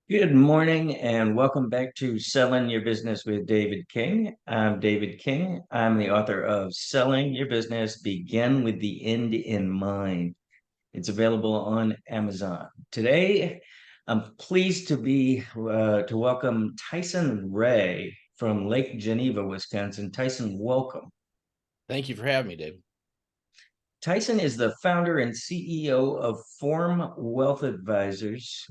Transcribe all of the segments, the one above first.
Good morning and welcome back to Selling Your Business with David King. I'm David King. I'm the author of Selling Your Business, Begin with the End in Mind. It's available on Amazon. Today, I'm pleased to welcome Tyson Ray from Lake Geneva, Wisconsin. Tyson, welcome. Thank you for having me, Dave. Tyson is the founder and CEO of Form Wealth Advisors.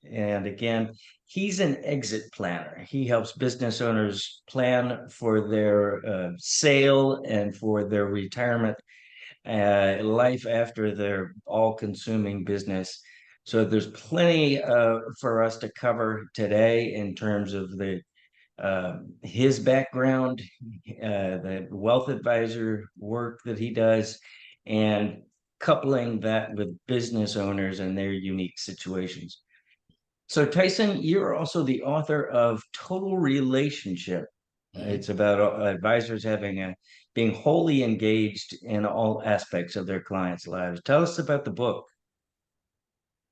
And again, he's an exit planner. He helps business owners plan for their sale and for their retirement life after their all-consuming business. So there's plenty for us to cover today in terms of his background, the wealth advisor work that he does, and coupling that with business owners and their unique situations. So, Tyson, you're also the author of Total Relationship. Mhm. It's about advisors being wholly engaged in all aspects of their clients' lives. Tell us about the book.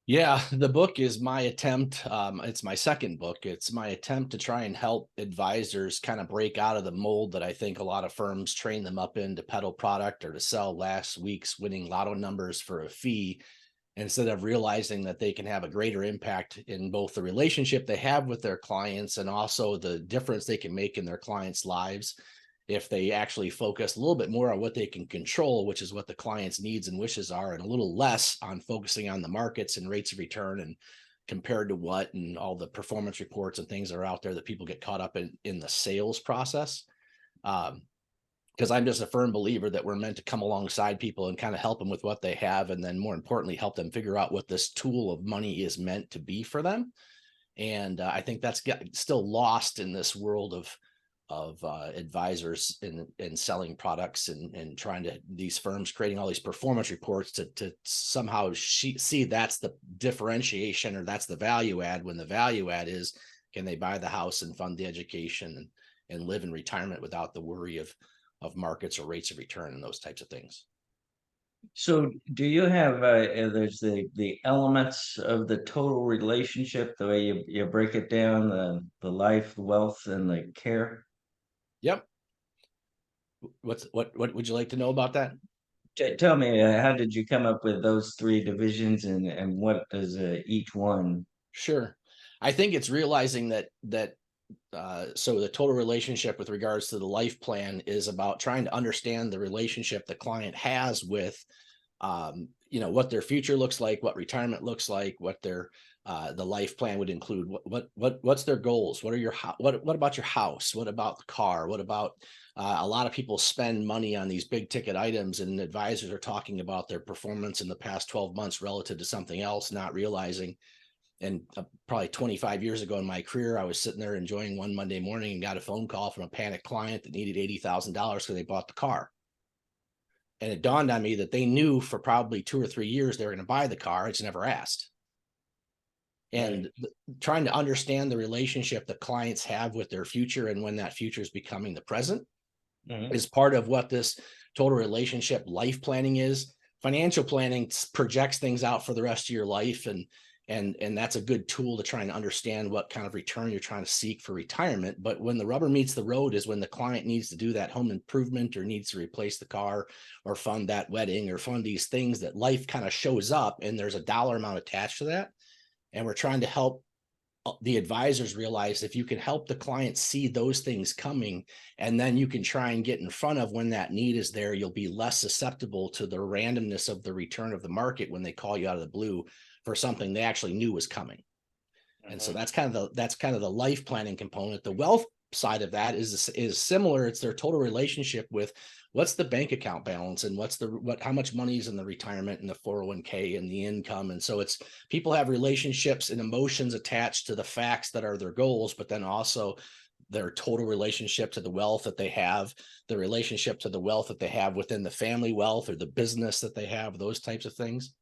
Yeah, the book is my attempt. It's my second book. It's my attempt to try and help advisors kind of break out of the mold that I think a lot of firms train them up in to peddle product or to sell last week's winning lotto numbers for a fee, instead of realizing that they can have a greater impact in both the relationship they have with their clients and also the difference they can make in their clients' lives if they actually focus a little bit more on what they can control, which is what the client's needs and wishes are, and a little less on focusing on the markets and rates of return and compared to what and all the performance reports and things that are out there that people get caught up in the sales process. Because I'm just a firm believer that we're meant to come alongside people and kind of help them with what they have, and then more importantly, help them figure out what this tool of money is meant to be for them. And I think that's still lost in this world of advisors in selling products and trying to these firms creating all these performance reports to somehow see that's the differentiation or that's the value add, when the value add is, can they buy the house and fund the education and live in retirement without the worry of markets or rates of return and those types of things. So, do you have there's the elements of the total relationship, the way you break it down, the life, the wealth, and the care? Yep. What would you like to know about that? Tell me, how did you come up with those three divisions, and what does each one? Sure. I think it's realizing so the total relationship with regards to the life plan is about trying to understand the relationship the client has with what their future looks like, what retirement looks like, what their the life plan would include, what's their goals, what about your house, what about the car, what about a lot of people spend money on these big ticket items, and advisors are talking about their performance in the past 12 months relative to something else, not realizing. And probably 25 years ago in my career, I was sitting there enjoying one Monday morning and got a phone call from a panicked client that needed $80,000 because they bought the car. And it dawned on me that they knew for probably 2 or 3 years they were going to buy the car. It's never asked. Right. And trying to understand the relationship that clients have with their future and when that future is becoming the present Mhm. is part of what this total relationship life planning is. Financial planning projects things out for the rest of your life, and that's a good tool to try and understand what kind of return you're trying to seek for retirement. But when the rubber meets the road is when the client needs to do that home improvement or needs to replace the car or fund that wedding or fund these things that life kind of shows up, and there's a dollar amount attached to that. And we're trying to help the advisors realize if you can help the client see those things coming, and then you can try and get in front of when that need is there, you'll be less susceptible to the randomness of the return of the market when they call you out of the blue for something they actually knew was coming. And so Mhm. that's kind of the life planning component. The wealth side of that is similar. It's their total relationship with what's the bank account balance and what how much money is in the retirement and the 401k and the income. And so it's people have relationships and emotions attached to the facts that are their goals, but then also their total relationship to the wealth that they have, the relationship to the wealth that they have within the family wealth or the business that they have, those types of things.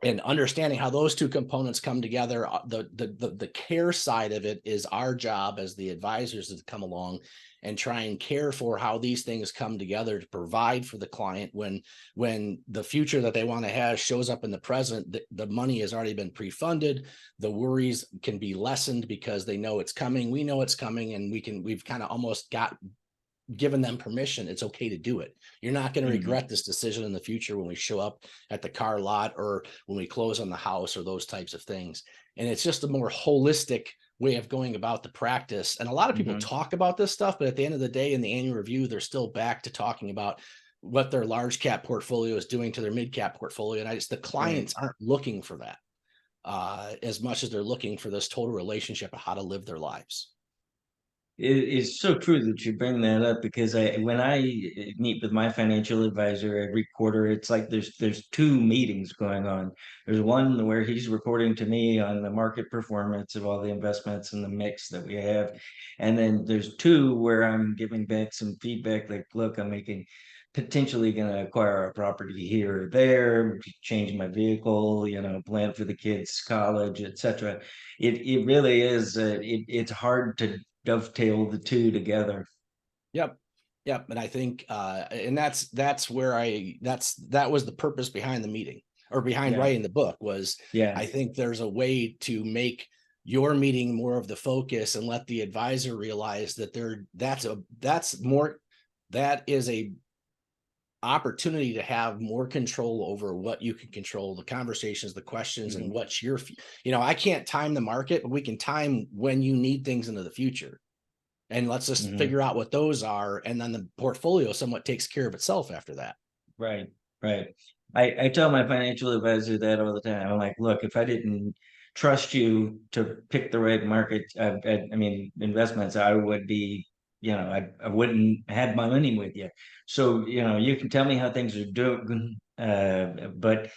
and understanding how those two components come together. The care side of it is our job as the advisors to come along and try and care for how these things come together to provide for the client when the future that they want to have shows up in the present. The money has already been pre-funded. The worries can be lessened because they know it's coming, we know it's coming, and we've kind of almost got given them permission. It's okay to do it. You're not going to Mhm. regret this decision in the future when we show up at the car lot or when we close on the house or those types of things. And it's just a more holistic way of going about the practice. And a lot of people Mhm. talk about this stuff, but at the end of the day, in the annual review, they're still back to talking about what their large cap portfolio is doing to their mid cap portfolio. And the Right. clients aren't looking for that as much as they're looking for this total relationship of how to live their lives. It's so true that you bring that up because when I meet with my financial advisor every quarter, it's like there's two meetings going on. There's one where he's reporting to me on the market performance of all the investments and the mix that we have, and then there's two where I'm giving back some feedback, like, look, I'm making potentially going to acquire a property here or there, change my vehicle, plan for the kids' college, etc. It really is. It's hard to dovetail the two together. Yep. Yep. And I think and that's where that was the purpose behind the meeting or behind Yeah, writing the book was yeah. I think there's a way to make your meeting more of the focus and let the advisor realize that that is a opportunity to have more control over what you can control, the conversations, the questions, and Mhm. what's I can't time the market, but we can time when you need things into the future. And let's just Mhm. figure out what those are. And then the portfolio somewhat takes care of itself after that. Right, right. I tell my financial advisor that all the time. I'm like, look, if I didn't trust you to pick the right market, I mean, investments, I would be, I wouldn't have my money with you. So, you can tell me how things are doing, but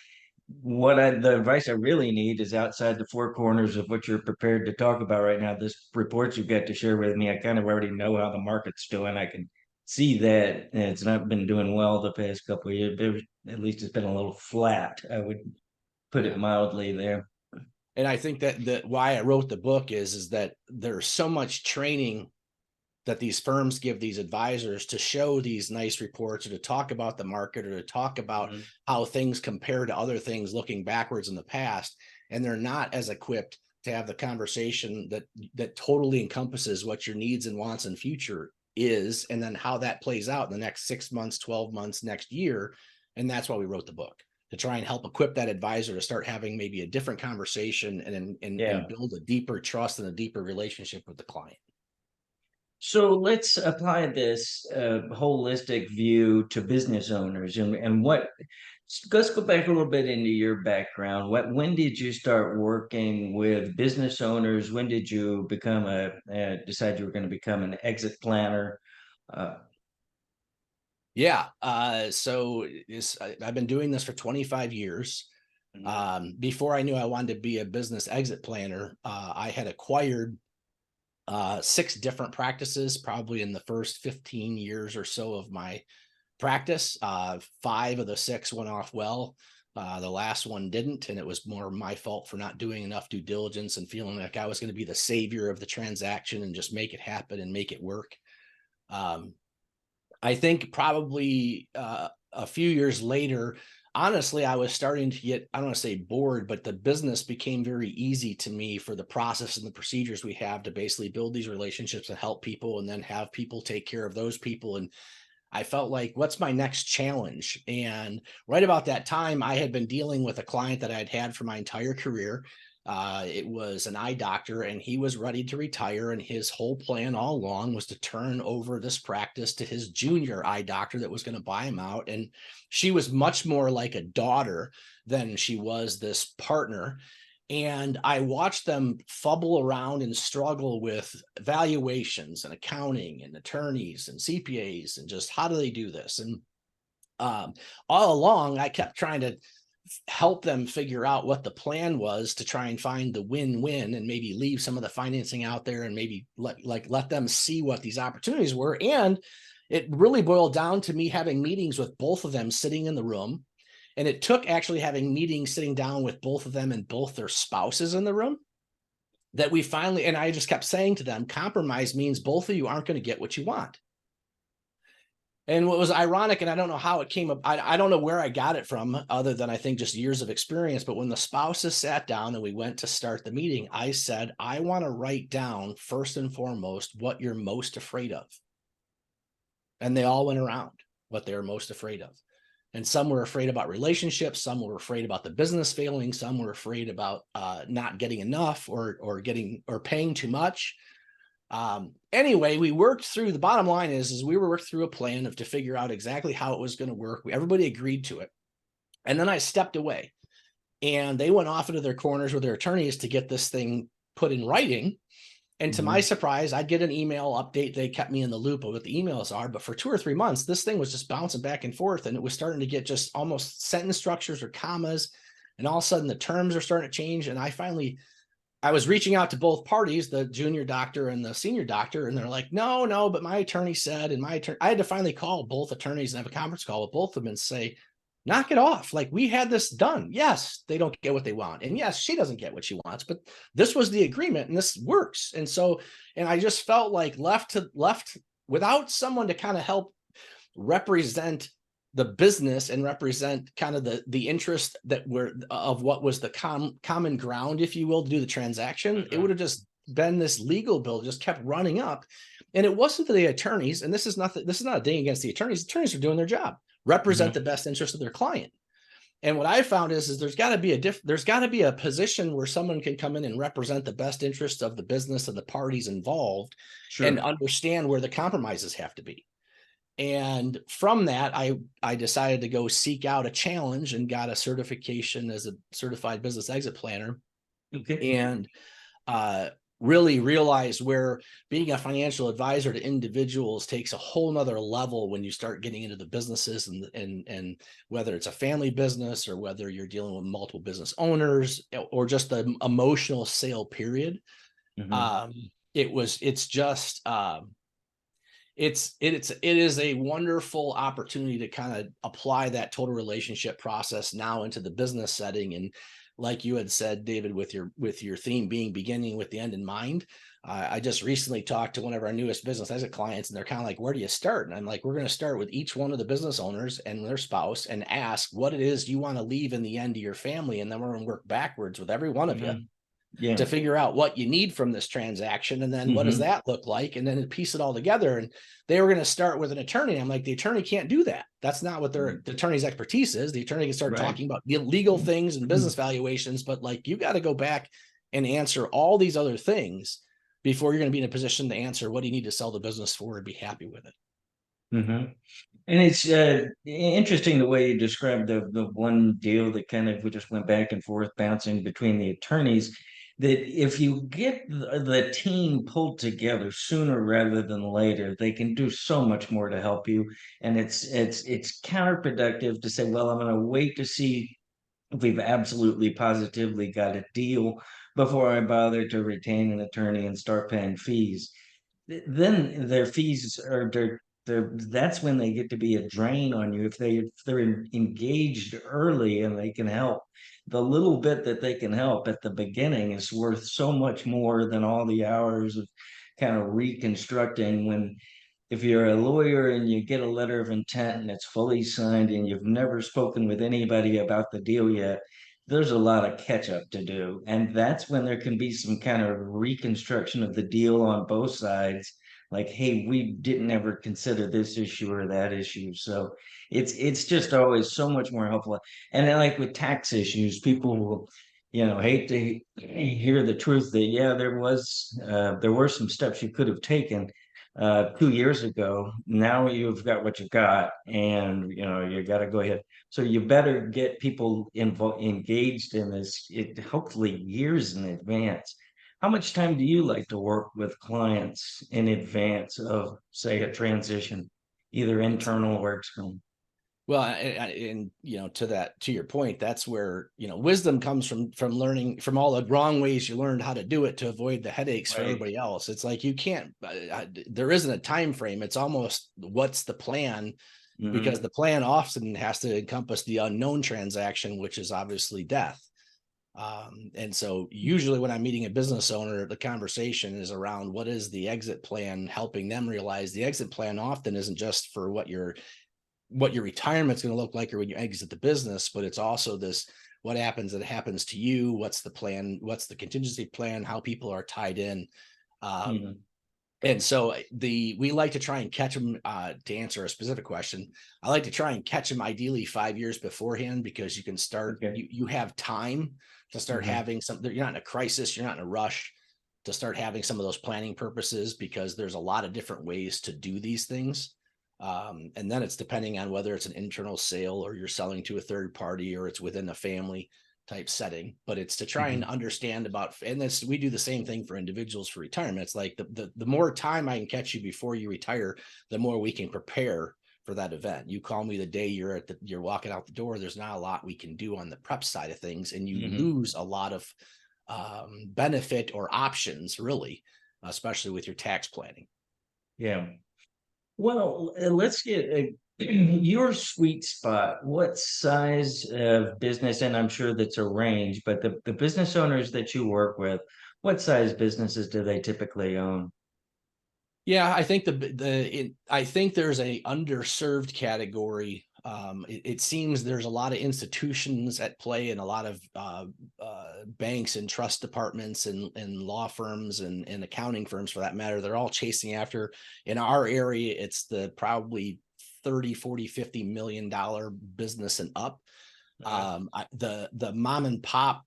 the advice I really need is outside the four corners of what you're prepared to talk about right now. This reports you've got to share with me, I kind of already know how the market's doing. I can see that it's not been doing well the past couple of years. At least it's been a little flat. I would put it Yeah. mildly there. And I think that why I wrote the book is that there's so much training that these firms give these advisors to show these nice reports or to talk about the market or to talk about Mhm. how things compare to other things looking backwards in the past. And they're not as equipped to have the conversation that totally encompasses what your needs and wants and future is, and then how that plays out in the next 6 months, 12 months, next year. And that's why we wrote the book, to try and help equip that advisor to start having maybe a different conversation and Yeah. build a deeper trust and a deeper relationship with the client. So let's apply this holistic view to business owners and let's go back a little bit into your background. When did you start working with business owners? When did you decide you were going to become an exit planner? Uh, Yeah. I've been doing this for 25 years. mhm. Before I knew I wanted to be a business exit planner, I had acquired six different practices probably in the first 15 years or so of my practice. Five of the six went off well. The last one didn't, and it was more my fault for not doing enough due diligence and feeling like I was going to be the savior of the transaction and just make it happen and make it work. Um, I think probably a few years later, honestly, I was starting to get, I don't want to say bored, but the business became very easy to me for the process and the procedures we have to basically build these relationships and help people and then have people take care of those people. And I felt like, what's my next challenge? And right about that time, I had been dealing with a client that I'd had for my entire career. It was an eye doctor, and he was ready to retire. And his whole plan all along was to turn over this practice to his junior eye doctor that was going to buy him out. And she was much more like a daughter than she was this partner. And I watched them fumble around and struggle with valuations and accounting and attorneys and CPAs and just how do they do this? And um, all along, I kept trying to help them figure out what the plan was to try and find the win-win and maybe leave some of the financing out there and maybe let them see what these opportunities were. And it really boiled down to me having meetings with both of them sitting in the room And it took actually having meetings, sitting down with both of them and both their spouses in the room, that we finally, and I just kept saying to them, compromise means both of you aren't going to get what you want. And what was ironic, and I don't know how it came up, I don't know where I got it from, other than I think just years of experience. But when the spouses sat down and we went to start the meeting, I said, I want to write down first and foremost what you're most afraid of. And they all went around what they were most afraid of. And some were afraid about relationships, some were afraid about the business failing, some were afraid about not getting enough or paying too much. Anyway, we worked through, the bottom line is we worked through a plan to figure out exactly how it was going to work. Everybody agreed to it. And then I stepped away and they went off into their corners with their attorneys to get this thing put in writing. And to my surprise, I'd get an email update. They kept me in the loop of what the emails are. But for 2 or 3 months, this thing was just bouncing back and forth. And it was starting to get just almost sentence structures or commas. And all of a sudden the terms are starting to change. And I was reaching out to both parties, the junior doctor and the senior doctor, and they're like, no, but my attorney said, and I had to finally call both attorneys and have a conference call with both of them and say, knock it off. Like, we had this done. Yes, they don't get what they want. And yes, she doesn't get what she wants, but this was the agreement and this works. And I just felt like left without someone to kind of help represent the business and represent kind of the interest that were of what was the common ground, if you will, to do the transaction. It would have just been this legal bill just kept running up. And it wasn't the attorneys. And this is not a ding against the attorneys. The attorneys are doing their job, represent the best interest of their client. And what I found is there's got to be a position where someone can come in and represent the best interest of the business and the parties involved, and understand where the compromises have to be. And from that, I decided to go seek out a challenge and got a certification as a certified business exit planner. And really realized where being a financial advisor to individuals takes a whole nother level when you start getting into the businesses, and whether it's a family business or whether you're dealing with multiple business owners or just the emotional sale period. It is a wonderful opportunity to kind of apply that total relationship process now into the business setting. And like you had said, David, with your theme being beginning with the end in mind, I just recently talked to one of our newest business exit clients, and they're kind of like, where do you start? And I'm like, we're going to start with each one of the business owners and their spouse and ask what it is you want to leave in the end to your family. And then we're going to work backwards with every one of you to figure out what you need from this transaction. And then what does that look like? And then piece it all together. And they were going to start with an attorney. I'm like, the attorney can't do that. That's not what the attorney's expertise is. The attorney can start talking about legal things and business valuations, but like, you got to go back and answer all these other things before you're going to be in a position to answer what do you need to sell the business for and be happy with it. And it's interesting the way you described the one deal that kind of we just went back and forth bouncing between the attorneys, that if you get the team pulled together sooner rather than later, they can do so much more to help you. And it's counterproductive to say, well, I'm going to wait to see if we've absolutely positively got a deal before I bother to retain an attorney and start paying fees. Then their fees are that's when they get to be a drain on you. If they're engaged early and they can help, the little bit that they can help at the beginning is worth so much more than all the hours of kind of reconstructing. When if you're a lawyer and you get a letter of intent and it's fully signed and you've never spoken with anybody about the deal yet, there's a lot of catch up to do. And that's when there can be some kind of reconstruction of the deal on both sides. Like, hey, we didn't ever consider this issue or that issue. So it's just always so much more helpful. And then like with tax issues, people will, hate to hear the truth that, yeah, there were some steps you could have taken 2 years ago. Now you've got what you got, and you got to go ahead. So you better get people engaged in this, hopefully years in advance. How much time do you like to work with clients in advance of, say, a transition, either internal or external? Well, and to your point, that's where wisdom comes from learning from all the wrong ways you learned how to do it to avoid the headaches for everybody else. It's like you can't. There isn't a time frame. It's almost what's the plan because Mm-hmm. the plan often has to encompass the unknown transaction, which is obviously death. And so usually when I'm meeting a business owner, the conversation is around what is the exit plan, helping them realize the exit plan often isn't just for what your retirement's going to look like or when you exit the business, but it's also this, what happens that happens to you, what's the plan, what's the contingency plan, how people are tied in. Um, Mm-hmm. and so we like to try and catch them, to answer a specific question. I like to try and catch them ideally 5 years beforehand, because you can start, Okay. you have time to start Mm-hmm. having some, you're not in a crisis, you're not in a rush to start having some of those planning purposes, because there's a lot of different ways to do these things. And then it's depending on whether it's an internal sale or you're selling to a third party or it's within a family type setting, but it's to try and Mm-hmm. understand about, and this, we do the same thing for individuals for retirement. It's like the more time I can catch you before you retire, the more we can prepare for that event. You call me the day you're walking out the door, there's not a lot we can do on the prep side of things, and you Mm-hmm. lose a lot of benefit or options, really, especially with your tax planning. Yeah. Well, let's get your sweet spot. What size of business, and I'm sure that's a range, but the business owners that you work with, what size businesses do they typically own? Yeah, I think I think there's a underserved category. It seems there's a lot of institutions at play and a lot of banks and trust departments and law firms and accounting firms, for that matter. They're all chasing after. In our area, it's the probably 30, 40, $50 million business and up. The mom and pop,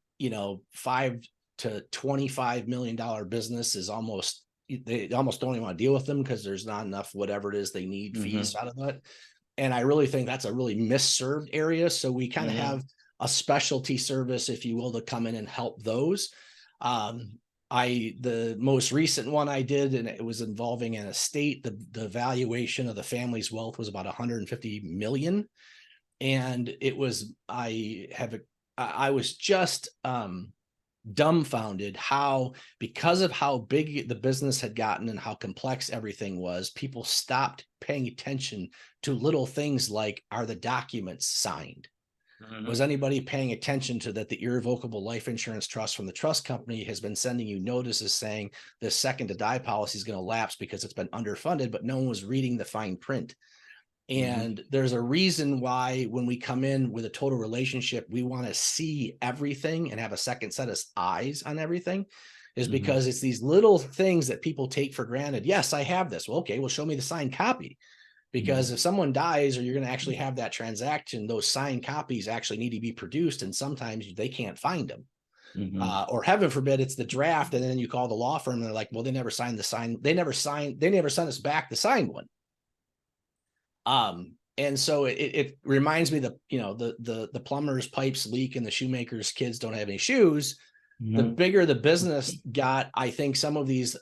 5 to $25 million business is almost, they almost don't even want to deal with them because there's not enough whatever it is they need fees Mm-hmm. out of it. And I really think that's a really misserved area. So we kind of Mm-hmm. have a specialty service, if you will, to come in and help those. Um, the most recent one I did, and it was involving an estate. The valuation of the family's wealth was about 150 million, and it was, I was just dumbfounded how, because of how big the business had gotten and how complex everything was, people stopped paying attention to little things like, are the documents signed? Was Mm-hmm. anybody paying attention to that? The irrevocable life insurance trust from the trust company has been sending you notices saying this second to die policy is going to lapse because it's been underfunded, but no one was reading the fine print. Mm-hmm. And there's a reason why when we come in with a total relationship, we want to see everything and have a second set of eyes on everything, is Mm-hmm. because it's these little things that people take for granted. Yes, I have this. Well, okay, well, show me the signed copy. Because if someone dies or you're going to actually have that transaction, those signed copies actually need to be produced. And sometimes they can't find them. Mm-hmm. Or heaven forbid, it's the draft. And then you call the law firm and they're like, well, they never signed the sign. They never sent us back the signed one. And so it reminds me that, the plumber's pipes leak and the shoemaker's kids don't have any shoes. The Mm-hmm. bigger the business got, I think some of these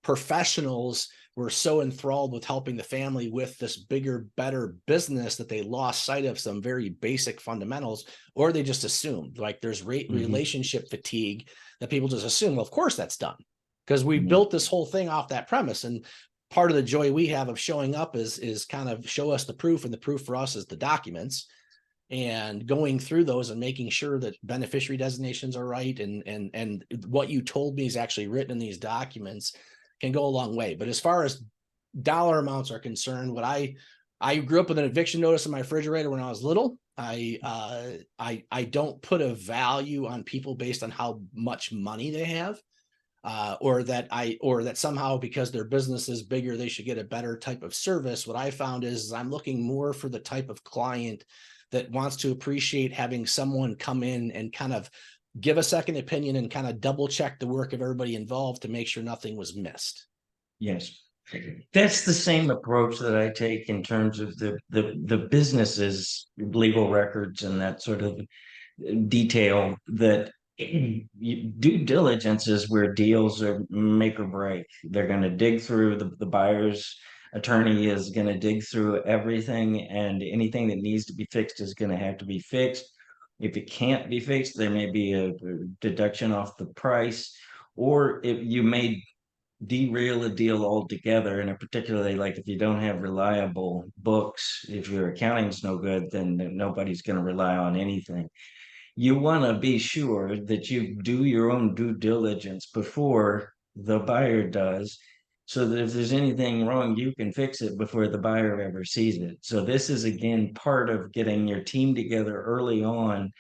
professionals were so enthralled with helping the family with this bigger, better business that they lost sight of some very basic fundamentals, or they just assumed, like, there's Mm-hmm. relationship fatigue, that people just assume, well, of course that's done, because we Mm-hmm. built this whole thing off that premise. And part of the joy we have of showing up is kind of show us the proof, and the proof for us is the documents, and going through those and making sure that beneficiary designations are right, and what you told me is actually written in these documents, can go a long way. But as far as dollar amounts are concerned, I grew up with an eviction notice in my refrigerator when I was little. I don't put a value on people based on how much money they have, or that somehow because their business is bigger they should get a better type of service. What I found is I'm looking more for the type of client that wants to appreciate having someone come in and kind of give a second opinion and kind of double check the work of everybody involved to make sure nothing was missed. Yes. That's the same approach that I take in terms of the businesses, legal records, and that sort of detail. That due diligence is where deals are make or break. They're going to dig through the buyer's attorney is going to dig through everything, and anything that needs to be fixed is going to have to be fixed. If it can't be fixed, there may be a deduction off the price, or if you may derail a deal altogether. And particularly like if you don't have reliable books, if your accounting's no good, then nobody's going to rely on anything. You want to be sure that you do your own due diligence before the buyer does, so that if there's anything wrong, you can fix it before the buyer ever sees it. So this is again part of getting your team together early on,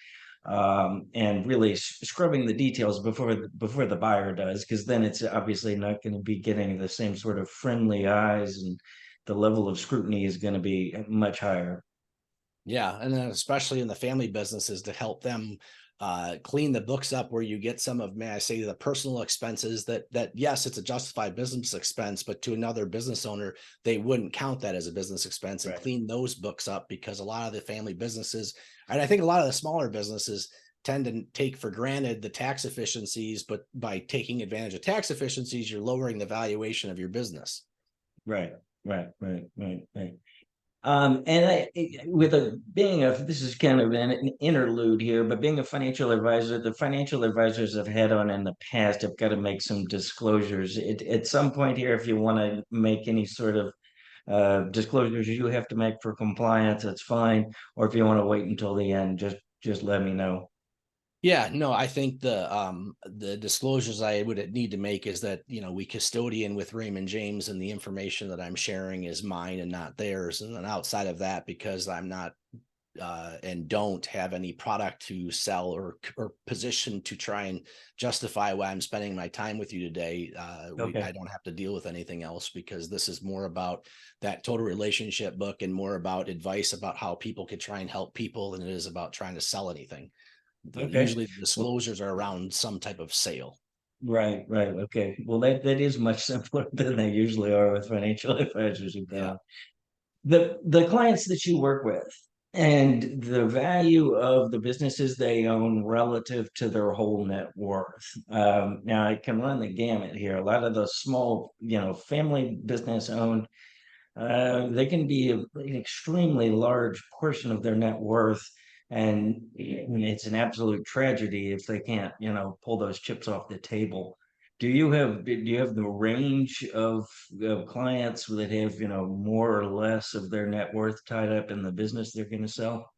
and really scrubbing the details before the buyer does, because then it's obviously not going to be getting the same sort of friendly eyes, and the level of scrutiny is going to be much higher. Yeah, and then especially in the family businesses to help them clean the books up, where you get some of, may I say, the personal expenses that yes, it's a justified business expense, but to another business owner, they wouldn't count that as a business expense, and Right. clean those books up, because a lot of the family businesses, and I think a lot of the smaller businesses, tend to take for granted the tax efficiencies, but by taking advantage of tax efficiencies, you're lowering the valuation of your business. Right, right. And with being this is kind of an interlude here, but being a financial advisor, the financial advisors I've had on in the past have got to make some disclosures. At some point here, if you want to make any sort of disclosures you have to make for compliance, that's fine. Or if you want to wait until the end, just let me know. Yeah, no, I think the disclosures I would need to make is that, we custodian with Raymond James, and the information that I'm sharing is mine and not theirs. And then outside of that, because I'm not and don't have any product to sell or position to try and justify why I'm spending my time with you today, I Okay. don't have to deal with anything else, because this is more about that total relationship book, and more about advice about how people could try and help people, than it is about trying to sell anything. Okay. Usually the Well, disclosures are around some type of sale. right. Okay. Well, that is much simpler than they usually are with financial advisors who Yeah. go. The clients that you work with and the value of the businesses they own relative to their whole net worth. Now I can run the gamut here. A lot of the small, family business owned, they can be an extremely large portion of their net worth, and it's an absolute tragedy if they can't, pull those chips off the table. Do you have the range of clients that have, more or less of their net worth tied up in the business they're going to sell?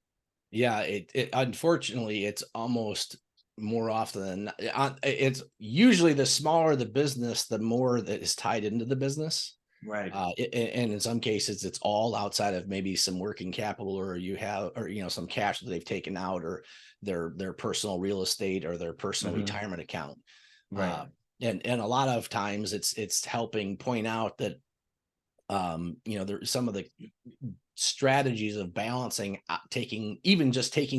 Yeah, it unfortunately, it's almost more often than not, it's usually the smaller the business, the more that is tied into the business. Right. And in some cases, it's all outside of maybe some working capital, or you have, or some cash that they've taken out, or their personal real estate, or their personal Hmm. retirement account. Right. Uh, and a lot of times, it's helping point out that there's some of the strategies of balancing, taking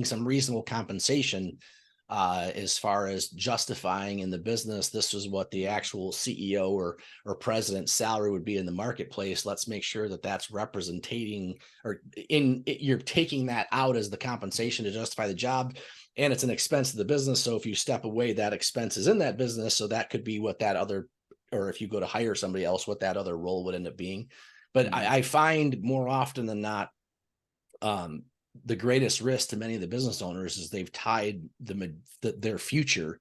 some reasonable compensation, as far as justifying in the business, this is what the actual CEO or president's salary would be in the marketplace. Let's make sure that that's representing, or you're taking that out as the compensation to justify the job, and it's an expense to the business. So if you step away, that expense is in that business. So that could be what that other, or if you go to hire somebody else, what that other role would end up being. But Mhm. I find more often than not, um, the greatest risk to many of the business owners is they've tied their future,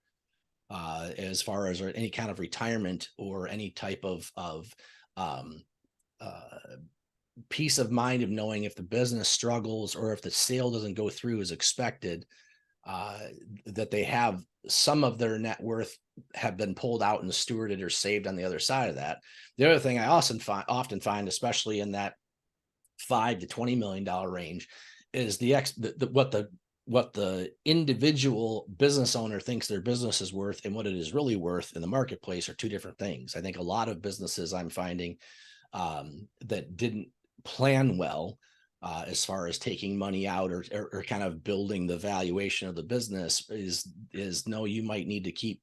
as far as, or any kind of retirement, or any type of um, uh, peace of mind of knowing, if the business struggles, or if the sale doesn't go through as expected, uh, that they have some of their net worth have been pulled out and stewarded or saved on the other side of that. The other thing I often find, especially in that $5 to $20 million range, is what the individual business owner thinks their business is worth, and what it is really worth in the marketplace, are two different things. I think a lot of businesses, I'm finding, that didn't plan well, as far as taking money out, or kind of building the valuation of the business, is no, you might need to keep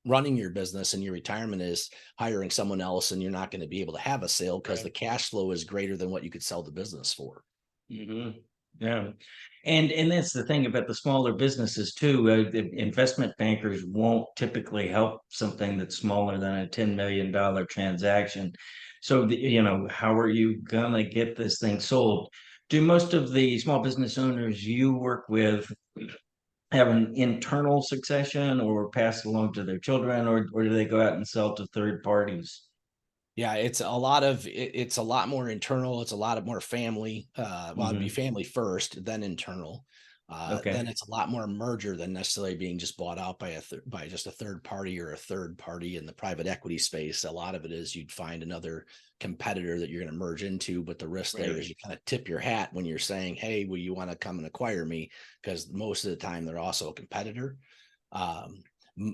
running your business, and your retirement is hiring someone else, and you're not going to be able to have a sale because the Right. cash flow is greater than what you could sell the business for. Hmm. Yeah. And that's the thing about the smaller businesses too. The investment bankers won't typically help something that's smaller than a $10 million transaction. So, how are you gonna get this thing sold? Do most of the small business owners you work with have an internal succession or pass it along to their children, or do they go out and sell to third parties? Yeah, it's a lot more internal. It's a lot of more family. Well, it'd be Hmm. family first, then internal. Okay. Then it's a lot more merger than necessarily being just bought out by by just a third party or a third party in the private equity space. A lot of it is you'd find another competitor that you're going to merge into, but the risk there Right. is you kind of tip your hat when you're saying, "Hey, will you want to come and acquire me?" Because most of the time they're also a competitor. Um,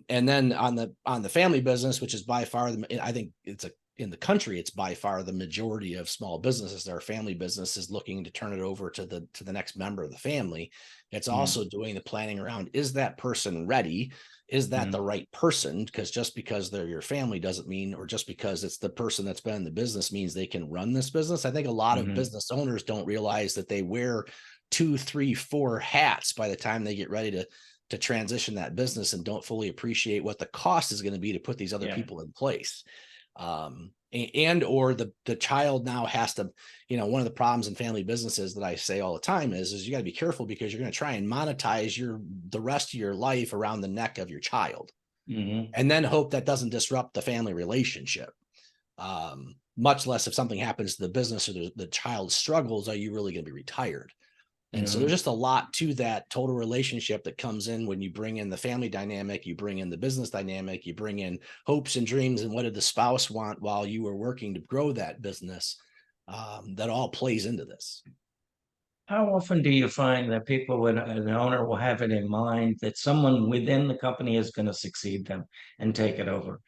and then on the family business, which is by far I think it's a in the country, it's by far the majority of small businesses that are family businesses looking to turn it over to the next member of the family. It's Mm-hmm. also doing the planning around, is that person ready? Is that the right person? Because just because they're your family doesn't mean, or just because it's the person that's been in the business means they can run this business. I think a lot of Hmm. business owners don't realize that they wear two, three, four hats by the time they get ready to transition that business and don't fully appreciate what the cost is going to be to put these other Yeah. people in place. And or the child now has to, one of the problems in family businesses that I say all the time is you got to be careful because you're going to try and monetize the rest of your life around the neck of your child, Hmm. and then hope that doesn't disrupt the family relationship. Much less if something happens to the business or the child struggles, are you really going to be retired? And so there's Hmm. just a lot to that total relationship that comes in when you bring in the family dynamic, you bring in the business dynamic, you bring in hopes and dreams, and what did the spouse want while you were working to grow that business. That all plays into this. How often do you find that people, when an owner will have it in mind that someone within the company is going to succeed them and take it over?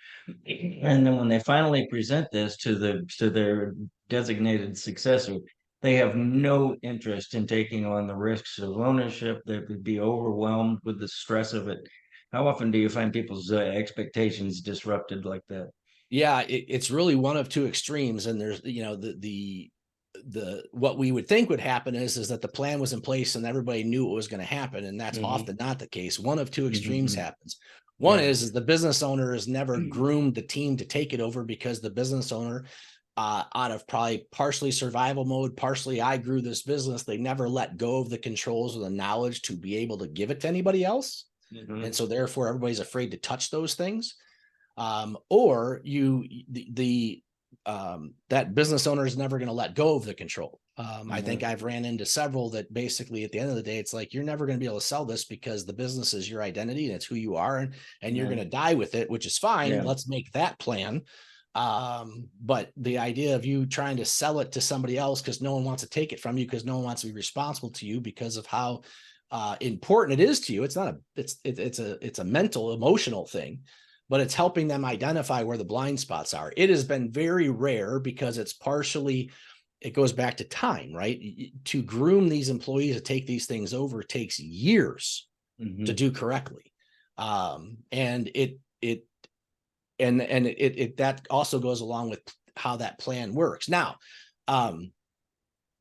And then when they finally present this to their designated successor, they have no interest in taking on the risks of ownership. They would be overwhelmed with the stress of it. How often do you find people's expectations disrupted like that? Yeah, it's really one of two extremes, and there's the what we would think would happen is that the plan was in place and everybody knew it was going to happen, and that's Hmm. often not the case. One of two extremes Hmm. happens. One Yeah. is the business owner has never groomed the team to take it over because the business owner, out of probably partially survival mode, partially I grew this business, they never let go of the controls or the knowledge to be able to give it to anybody else, and Hmm. so therefore everybody's afraid to touch those things. Or that business owner is never going to let go of the control. I think Hmm. I've ran into several that basically at the end of the day, it's like, you're never going to be able to sell this because the business is your identity and it's who you are, and you're going to Yeah. die with it, which is fine. Yeah. Let's make that plan. But the idea of you trying to sell it to somebody else because no one wants to take it from you, because no one wants to be responsible to you because of how important it is to you. It's not a it's a mental emotional thing, but it's helping them identify where the blind spots are. It has been very rare because it's partially, it goes back to time, right? To groom these employees to take these things over takes years to Hmm. do correctly. And it that also goes along with how that plan works. Now, um,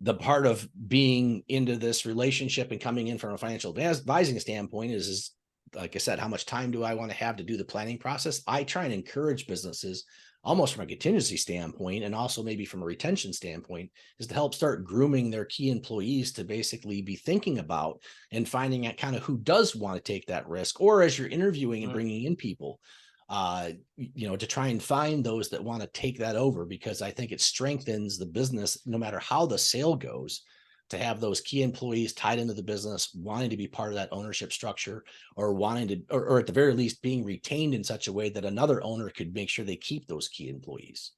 the part of being into this relationship and coming in from a financial advising standpoint is like I said, how much time do I want to have to do the planning process? I try and encourage businesses almost from a contingency standpoint, and also maybe from a retention standpoint, is to help start grooming their key employees to basically be thinking about and finding out kind of who does want to take that risk, or as you're interviewing and bringing in people, to try and find those that want to take that over, because I think it strengthens the business no matter how the sale goes, to have those key employees tied into the business, wanting to be part of that ownership structure, or wanting to, or at the very least being retained in such a way that another owner could make sure they keep those key employees.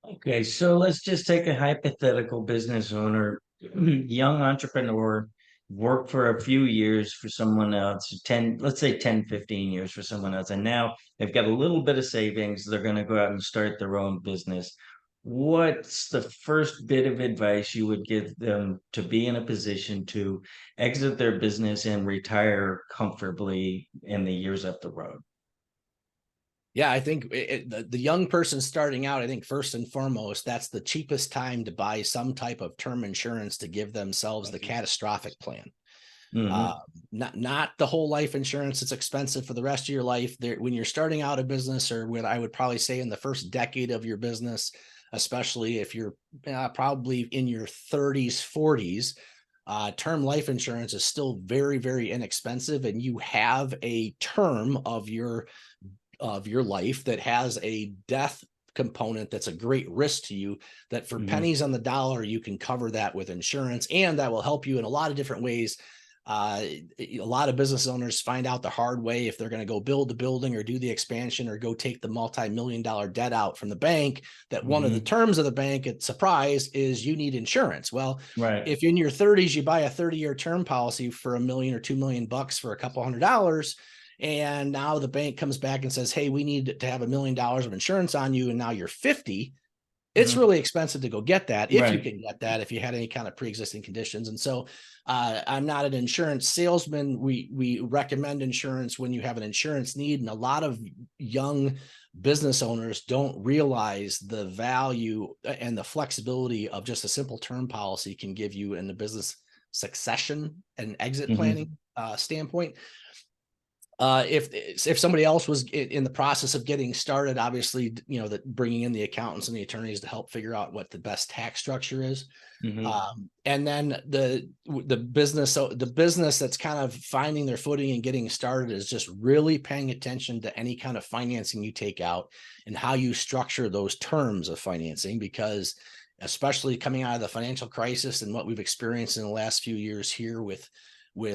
Okay, so let's just take a hypothetical business owner, young entrepreneur, work for a few years for someone else, 10, let's say 10, 15 years for someone else. And now they've got a little bit of savings. They're going to go out and start their own business. What's the first bit of advice you would give them to be in a position to exit their business and retire comfortably in the years up the road? Yeah, I think the young person starting out, I think first and foremost, that's the cheapest time to buy some type of term insurance to give themselves the catastrophic plan. Uh, Hmm. not the whole life insurance. It's expensive for the rest of your life. There, when you're starting out a business, or what I would probably say in the first decade of your business, especially if you're probably in your 30s, 40s, term life insurance is still very, very inexpensive, and you have a term of your life that has a death component that's a great risk to you, that for Mhm. pennies on the dollar, you can cover that with insurance, and that will help you in a lot of different ways. A lot of business owners find out the hard way if they're going to go build the building or do the expansion or go take the multi-million-dollar debt out from the bank, that one of the Mhm. terms of the bank, at surprise, is you need insurance. Well, Right. if in your 30s you buy a 30-year term policy for $1 million or $2 million for a couple $100, and now the bank comes back and says, hey, we need to have $1 million of insurance on you, and now you're 50, it's Mhm. really expensive to go get that, if you Right. can get that, if you had any kind of pre-existing conditions. And so I'm not an insurance salesman. We recommend insurance when you have an insurance need, and a lot of young business owners don't realize the value and the flexibility of just a simple term policy can give you in the business succession and exit Mhm. planning standpoint. If somebody else was in the process of getting started, obviously, that bringing in the accountants and the attorneys to help figure out what the best tax structure is. Mhm. And then the business that's kind of finding their footing and getting started is just really paying attention to any kind of financing you take out and how you structure those terms of financing, because especially coming out of the financial crisis and what we've experienced in the last few years here with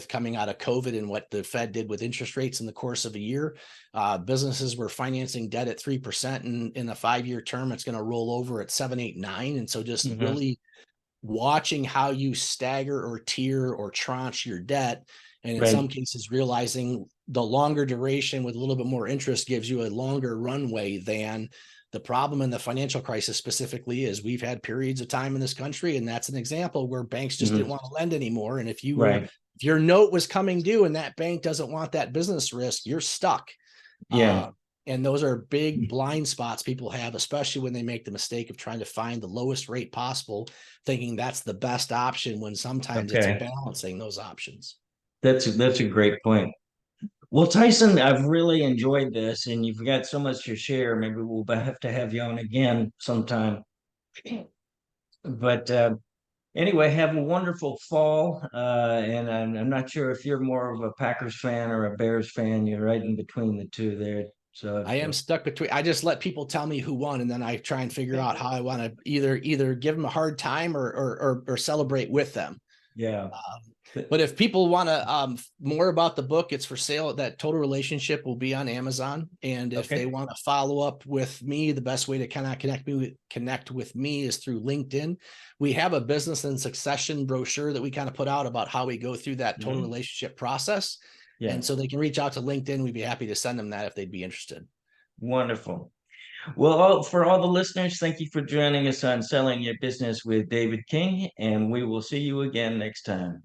coming out of COVID and what the Fed did with interest rates in the course of a year, businesses were financing debt at 3%, and in a 5-year term, it's going to roll over at 7, 8, 9. And so just Mhm. really watching how you stagger or tier or tranche your debt, and in some Right. cases realizing the longer duration with a little bit more interest gives you a longer runway than the problem in the financial crisis specifically is we've had periods of time in this country, and that's an example where banks just didn't Mhm. want to lend anymore. And Right. if your note was coming due and that bank doesn't want that business risk, you're stuck. Yeah. uh, and those are big blind spots people have, especially when they make the mistake of trying to find the lowest rate possible, thinking that's the best option, when sometimes it's Okay. balancing those options. That's a great point. Well, Tyson, I've really enjoyed this, and you've got so much to share. Maybe we'll have to have you on again sometime. But anyway, have a wonderful fall. And I'm not sure if you're more of a Packers fan or a Bears fan. You're right in between the two there. So, I am stuck between. I just let people tell me who won, and then I try and figure out how I want to either give them a hard time or celebrate with them. yeah. But if people want to more about the book, it's for sale. That Total Relationship will be on Amazon. And if they Okay. want to follow up with me, the best way to kind of connect with me is through LinkedIn. We have a business and succession brochure that we kind of put out about how we go through that total Mhm. relationship process. Yeah. And so they can reach out to LinkedIn. We'd be happy to send them that if they'd be interested. Wonderful. Well, for all the listeners, thank you for joining us on Selling Your Business with David King, and we will see you again next time.